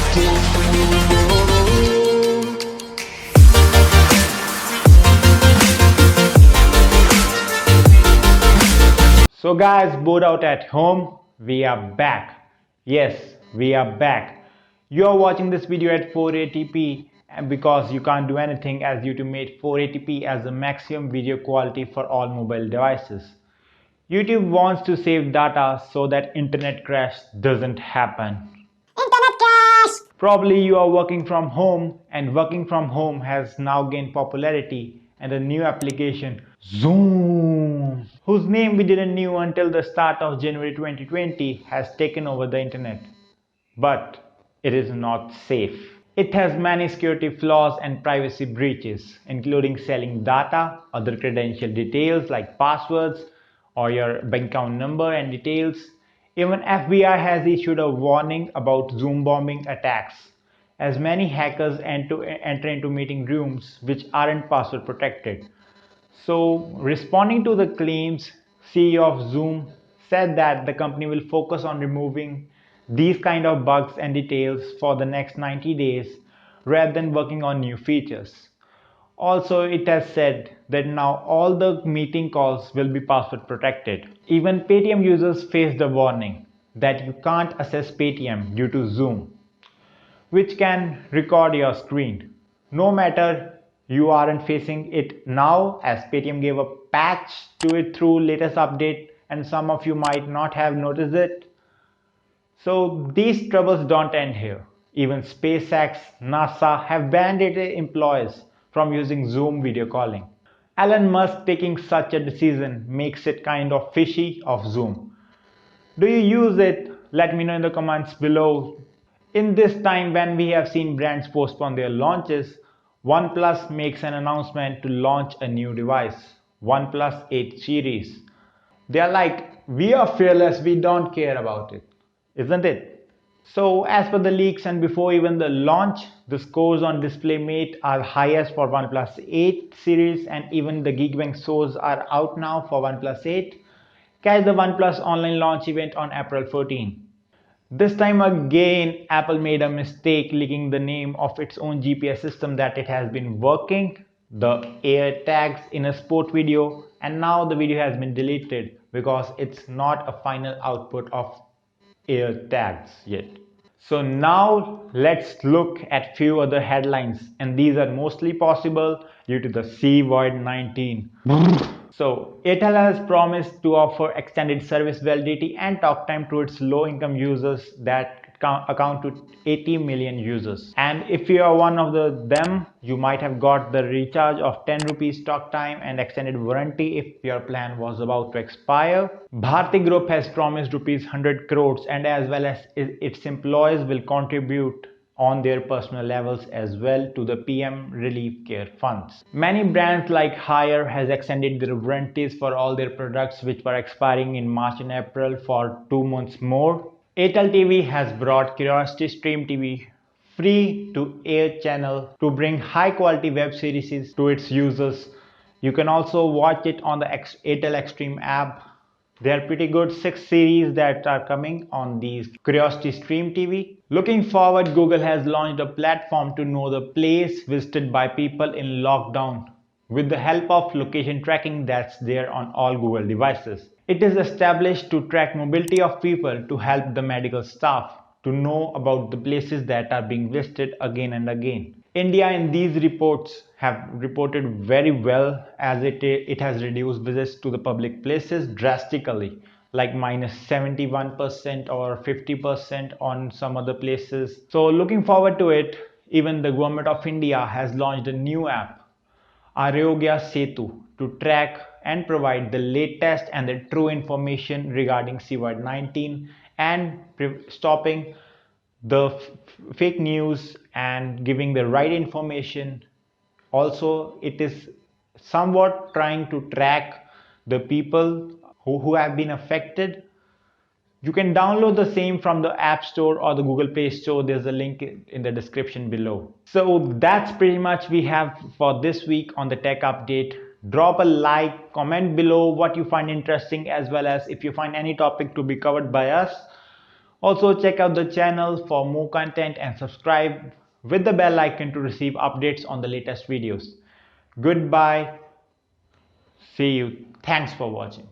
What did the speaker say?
So guys, bored out at home, we are back. Yes, we are back. You are watching this video at 480p and because you can't do anything as YouTube made 480p as the maximum video quality for all mobile devices. YouTube wants to save data so that internet crash doesn't happen. Internet crash! Probably you are working from home and working from home has now gained popularity and a new application ZOOOOM, whose name we didn't knew until the start of January 2020 has taken over the internet. But it is not safe. It has many security flaws and privacy breaches, including selling data, other credential details like passwords or your bank account number and details. Even FBI has issued a warning about Zoom bombing attacks, as many hackers enter into meeting rooms which aren't password protected. So, responding to the claims, CEO of Zoom said that the company will focus on removing these kind of bugs and details for the next 90 days rather than working on new features. Also, it has said that now all the meeting calls will be password protected. Even Paytm users face the warning that you can't access Paytm due to Zoom, which can record your screen. No matter you aren't facing it now, as Paytm gave a patch to it through latest update and some of you might not have noticed it. So these troubles don't end here. Even SpaceX, NASA have banned its employees from using Zoom video calling. Elon Musk taking such a decision makes it kind of fishy of Zoom. Do you use it? Let me know in the comments below. In this time when we have seen brands postpone their launches, OnePlus makes an announcement to launch a new device, OnePlus 8 series. They are like, we are fearless, we don't care about it, isn't it? So as per the leaks and before even the launch, the scores on DisplayMate are highest for OnePlus 8 series and even the Geekbench scores are out now for OnePlus 8. Catch the OnePlus online launch event on April 14. This time again, Apple made a mistake leaking the name of its own GPS system that it has been working, the AirTags, in a sport video, and now the video has been deleted because it's not a final output of AirTags yet. So now let's look at few other headlines, and these are mostly possible due to the COVID-19. So, Airtel has promised to offer extended service validity and talk time to its low-income users that account to 80 million users. And if you are one of them, you might have got the recharge of 10 rupees talk time and extended warranty if your plan was about to expire. Bharti Group has promised rupees 100 crores and as well as its employees will contribute on their personal levels as well to the PM Relief Care Funds. Many brands like Haier has extended their warranties for all their products which were expiring in March and April for 2 months more. Airtel TV has brought Curiosity Stream TV free to air channel to bring high quality web series to its users. You can also watch it on the Airtel Extreme app. They are pretty good 6 series that are coming on these Curiosity Stream TV. Looking forward, Google has launched a platform to know the place visited by people in lockdown with the help of location tracking that's there on all Google devices. It is established to track mobility of people to help the medical staff to know about the places that are being visited again and again. India in these reports have reported very well as it has reduced visits to the public places drastically, like minus 71% or 50% on some other places. So looking forward to it, even the government of India has launched a new app, Aarogya Setu, to track and provide the latest and the true information regarding COVID-19 and stopping the fake news and giving the right information. Also, it is somewhat trying to track the people who have been affected. You can download the same from the App Store or the Google Play Store. There's a link in the description below. So that's pretty much we have for this week on the Tech Update. Drop a like, comment below what you find interesting as well as if you find any topic to be covered by us. Also check out the channel for more content and subscribe with the bell icon to receive updates on the latest videos. Goodbye. See you. Thanks for watching.